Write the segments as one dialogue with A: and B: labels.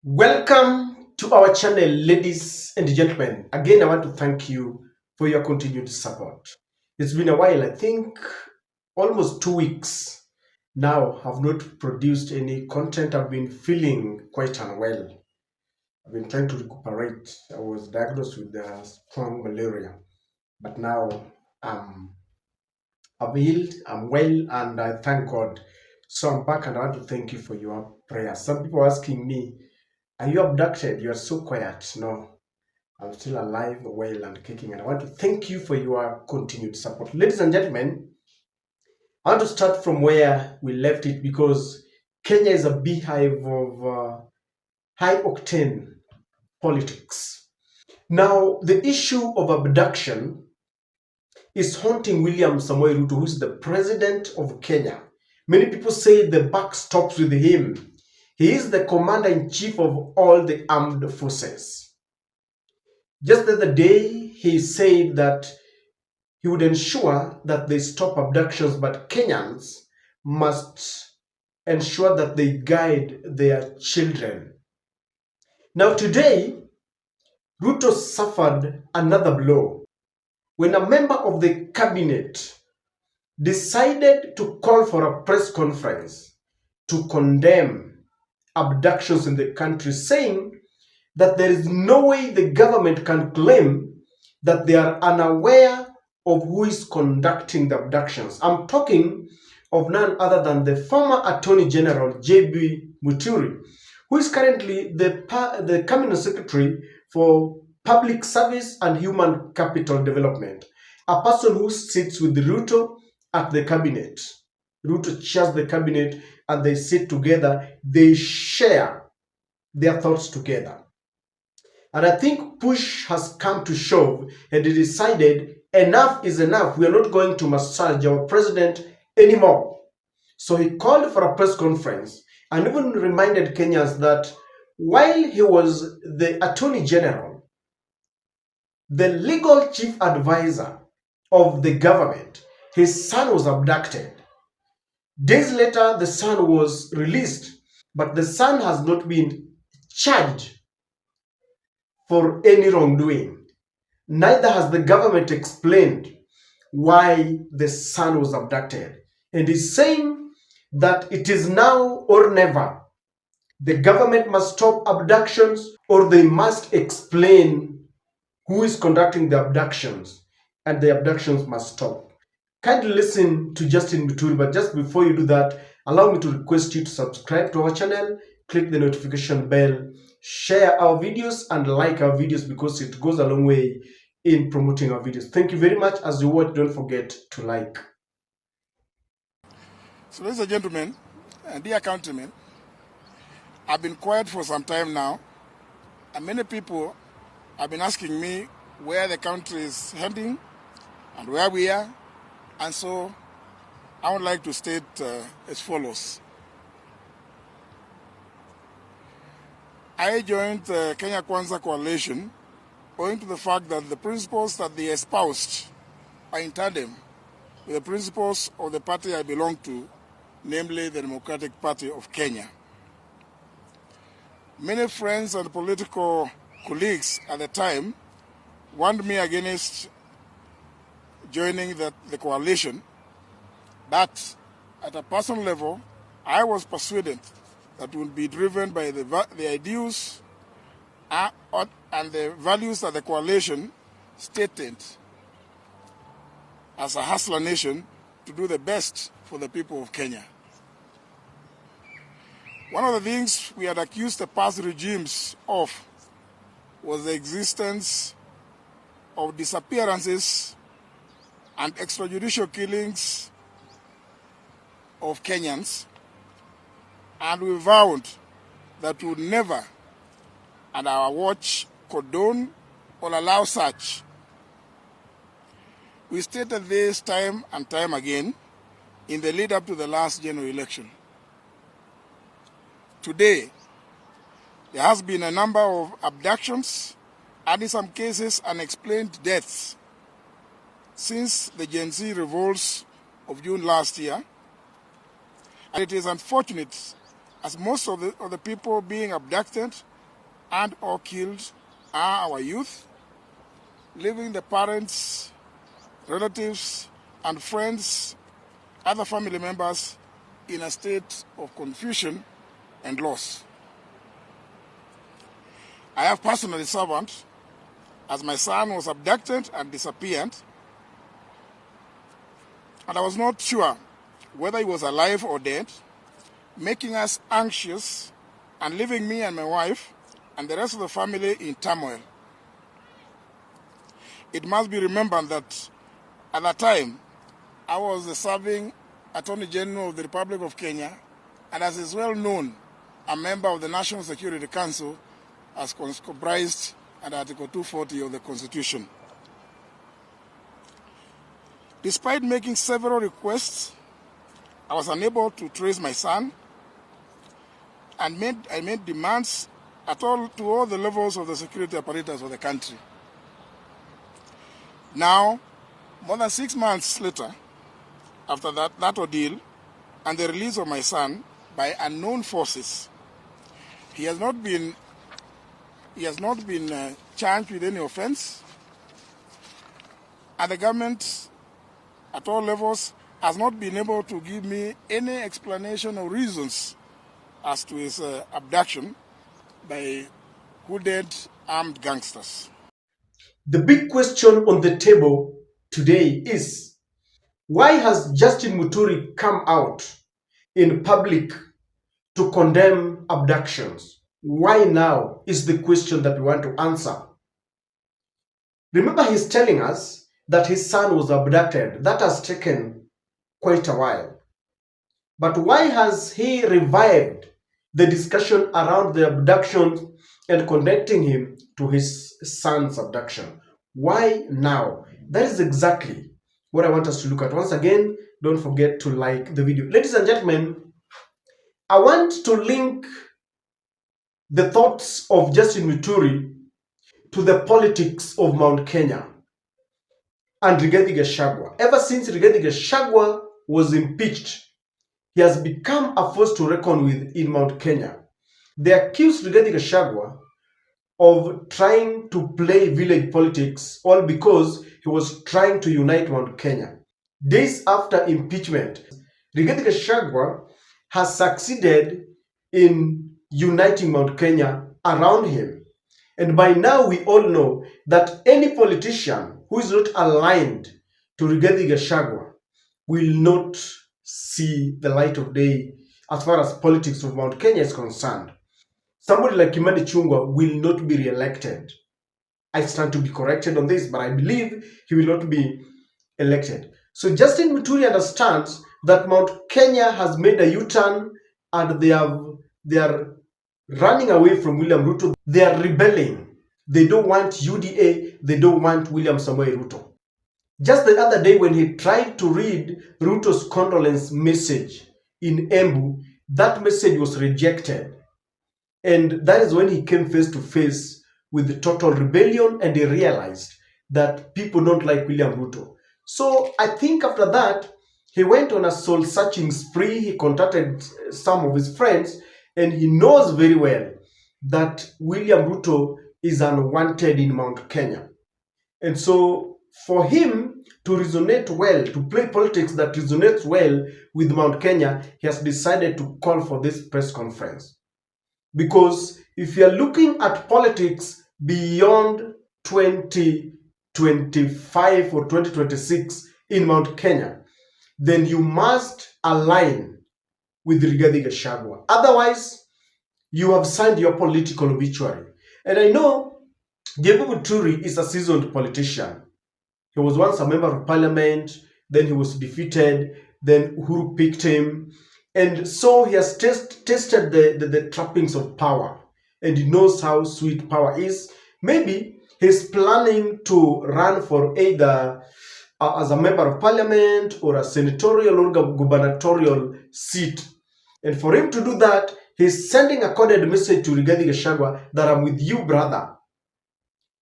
A: Welcome to our channel, ladies and gentlemen. Again, I want to thank you for your continued support. It's been a while, I think almost 2 weeks now. I've not produced any content. I've been feeling quite unwell. I've been trying to recuperate. I was diagnosed with strong malaria, but now I'm, I'm healed, I'm well, and I thank God. So I'm back and I want to thank you for your prayers. Some people are asking me, are you abducted? You are so quiet. No, I'm still alive, well, and kicking. And I want to thank you for your continued support. Ladies and gentlemen, I want to start from where we left it because Kenya is a beehive of high octane politics. Now, the issue of abduction is haunting William Samoei Ruto, who is the president of Kenya. Many people say the buck stops with him. He is the commander in chief of all the armed forces. Just the other day, he said that he would ensure that they stop abductions, but Kenyans must ensure that they guide their children. Now, today, Ruto suffered another blow when a member of the cabinet decided to call for a press conference to condemn abductions in the country, saying that there is no way the government can claim that they are unaware of who is conducting the abductions. I'm talking of none other than the former Attorney General JB Muturi, who is currently the Cabinet Secretary for Public Service and Human Capital Development, a person who sits with Ruto at the cabinet. Ruto chairs the cabinet and they sit together, they share their thoughts together. And I think push has come to shove and they decided enough is enough. We are not going to massage our president anymore. So he called for a press conference and even reminded Kenyans that while he was the Attorney General, the legal chief advisor of the government, his son was abducted. Days later, the son was released, but the son has not been charged for any wrongdoing. Neither has the government explained why the son was abducted. And is saying that it is now or never. The government must stop abductions or they must explain who is conducting the abductions, and the abductions must stop. Kindly listen to Justin Muturi, but just before you do that, allow me to request you to subscribe to our channel, click the notification bell, share our videos, and like our videos because it goes a long way in promoting our videos. Thank you very much. As you watch, don't forget to like.
B: So, ladies and gentlemen, and dear countrymen, I've been quiet for some time now, and many people have been asking me where the country is heading and where we are, and so I would like to state as follows. I joined the Kenya Kwanza coalition owing to the fact that the principles that they espoused are in tandem with the principles of the party I belong to, namely the Democratic Party of Kenya. Many friends and political colleagues at the time warned me against joining the coalition, but at a personal level, I was persuaded that it would be driven by the ideals and the values that the coalition stated as a hustler nation to do the best for the people of Kenya. One of the things we had accused the past regimes of was the existence of disappearances and extrajudicial killings of Kenyans, and we vowed that we would never, at our watch, condone or allow such. We stated this time and time again in the lead up to the last general election. Today, there has been a number of abductions and in some cases unexplained deaths since the Gen Z revolts of June last year. And it is unfortunate as most of the people being abducted and or killed are our youth, leaving the parents, relatives, and friends, other family members in a state of confusion and loss. I have personally served as my son was abducted and disappeared, and I was not sure whether he was alive or dead, making us anxious and leaving me and my wife and the rest of the family in turmoil. It must be remembered that at that time, I was the serving Attorney General of the Republic of Kenya, and as is well known, a member of the National Security Council as comprised under Article 240 of the Constitution. Despite making several requests, I was unable to trace my son, and I made demands to all the levels of the security apparatus of the country. Now, more than 6 months later, after that ordeal and the release of my son by unknown forces, he has not been charged with any offense, and the government at all levels has not been able to give me any explanation or reasons as to his abduction by hooded armed gangsters.
A: The big question on the table today is, why has Justin Muturi come out in public to condemn abductions? Why now is the question that we want to answer. Remember, he's telling us that his son was abducted. That has taken quite a while. But why has he revived the discussion around the abduction and connecting him to his son's abduction? Why now? That is exactly what I want us to look at. Once again, don't forget to like the video. Ladies and gentlemen, I want to link the thoughts of Justin Muturi to the politics of Mount Kenya and Rigathi Gachagua. Ever since Rigathi Gachagua was impeached, he has become a force to reckon with in Mount Kenya. They accused Rigathi Gachagua of trying to play village politics, all because he was trying to unite Mount Kenya. Days after impeachment, Rigathi Gachagua has succeeded in uniting Mount Kenya around him. And by now we all know that any politician who is not aligned to Rigathi Gachagua will not see the light of day as far as politics of Mount Kenya is concerned. Somebody like Kimani Chungwa will not be re-elected. I stand to be corrected on this, but I believe he will not be elected. So Justin Muturi understands that Mount Kenya has made a U-turn and they are running away from William Ruto. They are rebelling. They don't want UDA. They don't want William Samoei Ruto. Just the other day when he tried to read Ruto's condolence message in Embu, that message was rejected. And that is when he came face to face with the total rebellion, and he realized that people don't like William Ruto. So I think after that, he went on a soul-searching spree. He contacted some of his friends, and he knows very well that William Ruto is unwanted in Mount Kenya. And so for him to resonate well, to play politics that resonates well with Mount Kenya, he has decided to call for this press conference. Because if you are looking at politics beyond 2025 or 2026 in Mount Kenya, then you must align with Rigathi Gachagua. Otherwise, you have signed your political obituary. And I know Justin Muturi is a seasoned politician. He was once a member of parliament, then he was defeated, then Uhuru picked him. And so he has tested the trappings of power, and he knows how sweet power is. Maybe he's planning to run for either as a member of parliament or a senatorial or gubernatorial seat. And for him to do that, he's sending a coded message to Rigathi Gachagua that I'm with you, brother.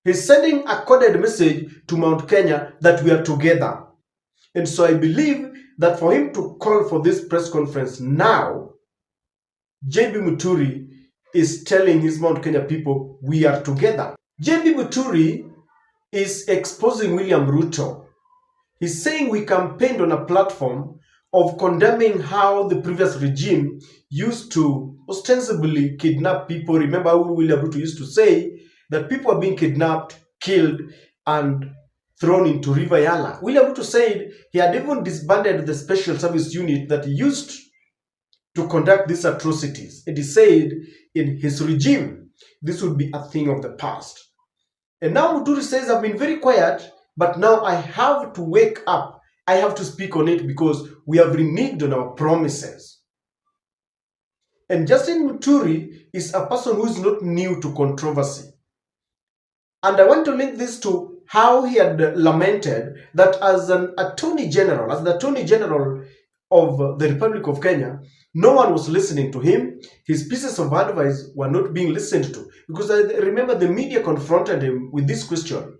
A: He's sending a coded message to Mount Kenya that we are together. And so I believe that for him to call for this press conference now, JB Muturi is telling his Mount Kenya people, we are together. JB Muturi is exposing William Ruto. He's saying we campaigned on a platform of condemning how the previous regime used to ostensibly kidnap people. Remember how William Ruto used to say that people are being kidnapped, killed, and thrown into River Yala. William Ruto said he had even disbanded the special service unit that used to conduct these atrocities. And he said in his regime, this would be a thing of the past. And now Muturi says, I've been very quiet, but now I have to wake up. I have to speak on it because we have reneged on our promises. And Justin Muturi is a person who is not new to controversy. And I want to link this to how he had lamented that as an attorney general, as the attorney general of the Republic of Kenya, no one was listening to him. His pieces of advice were not being listened to. Because I remember the media confronted him with this question,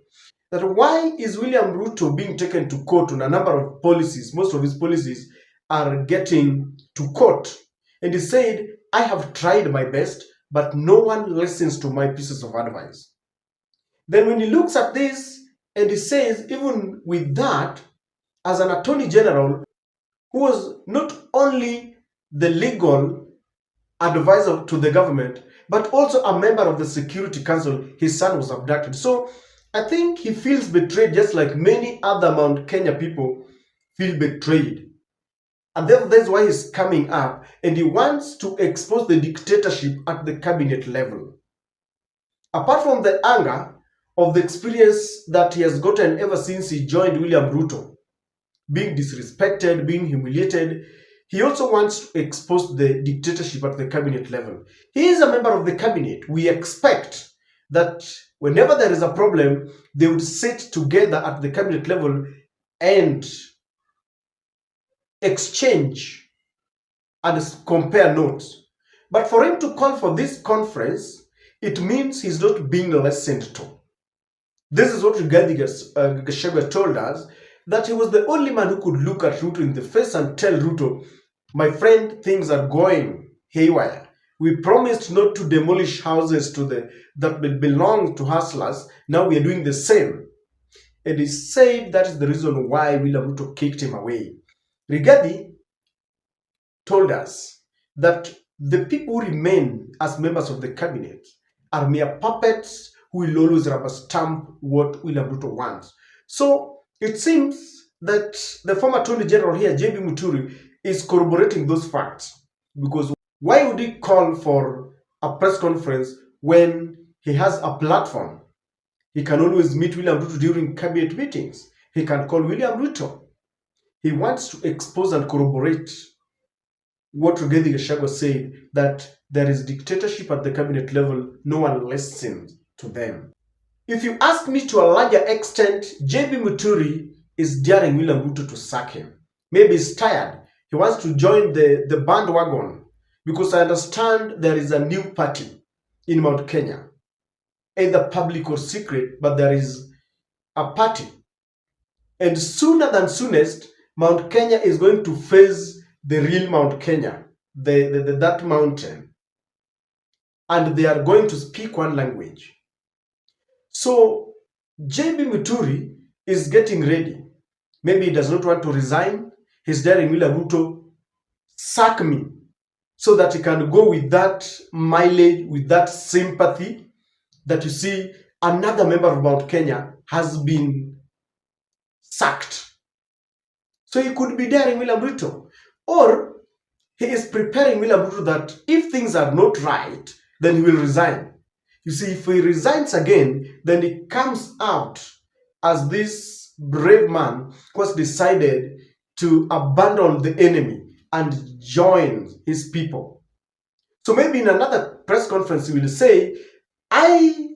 A: that why is William Ruto being taken to court on a number of policies? Most of his policies are getting to court. And he said, I have tried my best, but no one listens to my pieces of advice. Then when he looks at this and he says, even with that, as an attorney general who was not only the legal advisor to the government, but also a member of the Security Council, his son was abducted. So I think he feels betrayed just like many other Mount Kenya people feel betrayed. And therefore, that's why he's coming up and he wants to expose the dictatorship at the cabinet level. Apart from the anger of the experience that he has gotten ever since he joined William Ruto, being disrespected, being humiliated, he also wants to expose the dictatorship at the cabinet level. He is a member of the cabinet. We expect that whenever there is a problem, they would sit together at the cabinet level and exchange and compare notes. But for him to call for this conference, it means he's not being listened to. This is what Rigathi Gachagua told us, that he was the only man who could look at Ruto in the face and tell Ruto, my friend, things are going haywire. We promised not to demolish houses that belong to hustlers. Now we are doing the same. And he said that is the reason why William Ruto kicked him away. Rigathi told us that the people who remain as members of the cabinet are mere puppets who will always rubber stamp what William Ruto wants. So it seems that the former Attorney General here, JB Muturi, is corroborating those facts. Because why would he call for a press conference when he has a platform? He can always meet William Ruto during cabinet meetings. He can call William Ruto. He wants to expose and corroborate what Rigathi Gachagua said, that there is dictatorship at the cabinet level, no one listens to them. If you ask me, to a larger extent, JB Muturi is daring William Ruto to sack him. Maybe he's tired. He wants to join the bandwagon, because I understand there is a new party in Mount Kenya, either public or secret, but there is a party. And sooner than soonest, Mount Kenya is going to face the real Mount Kenya, that mountain. And they are going to speak one language. So JB Muturi is getting ready. Maybe he does not want to resign. He's daring William Ruto, sack me, so that he can go with that mileage, with that sympathy, that you see another member of Mount Kenya has been sacked. So he could be daring William Ruto. Or he is preparing William Ruto that if things are not right, then he will resign. You see, if he resigns again, then he comes out as this brave man who has decided to abandon the enemy and join his people. So maybe in another press conference he will say, I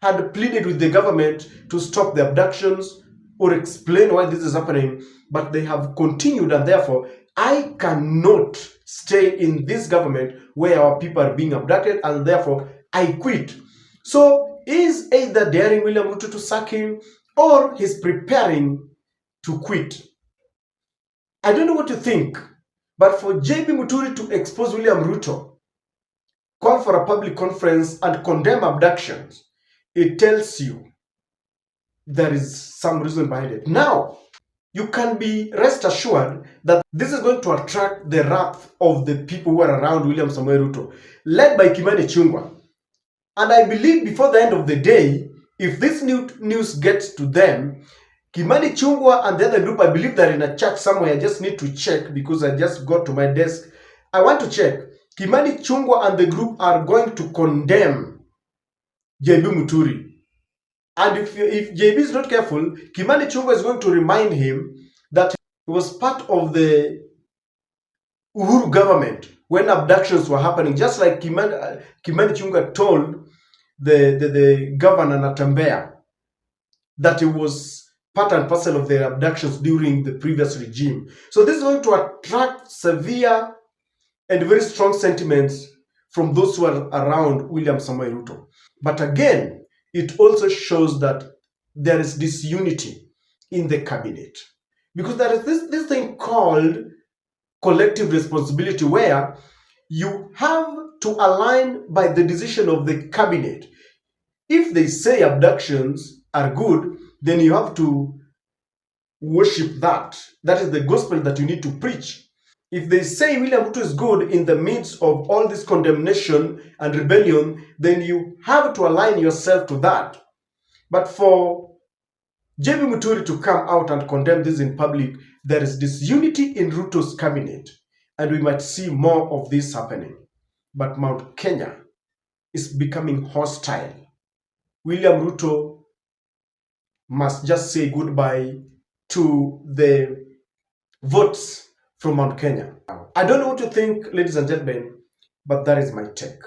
A: had pleaded with the government to stop the abductions or explain why this is happening, but they have continued, and therefore I cannot stay in this government where our people are being abducted, and therefore I quit. So he's either daring William Ruto to sack him, or he's preparing to quit. I don't know what to think, but for JB Muturi to expose William Ruto call for a public conference and condemn abductions, it tells you there is some reason behind it. Now, you can be rest assured that this is going to attract the wrath of the people who are around William Samoei Ruto, led by Kimani Chungwa. And I believe before the end of the day, if this news gets to them, Kimani Chungwa and the other group, I believe they're in a chat somewhere. I just need to check because I just got to my desk. I want to check. Kimani Chungwa and the group are going to condemn JB Muturi. And if JB is not careful, Kimani Chungwa is going to remind him that he was part of the Uhuru government when abductions were happening, just like Kimani Chungwa told the governor Natembea that it was part and parcel of the abductions during the previous regime. So this is going to attract severe and very strong sentiments from those who are around William Samoei Ruto. But again, it also shows that there is disunity in the cabinet. Because there is this thing called collective responsibility where you have to align by the decision of the cabinet. If they say abductions are good, then you have to worship that. That is the gospel that you need to preach. If they say William Ruto is good in the midst of all this condemnation and rebellion, then you have to align yourself to that. But for JB Muturi to come out and condemn this in public, there is disunity in Ruto's cabinet, and we might see more of this happening. But Mount Kenya is becoming hostile. William Ruto must just say goodbye to the votes from Mount Kenya. I don't know what you think, ladies and gentlemen, but that is my take.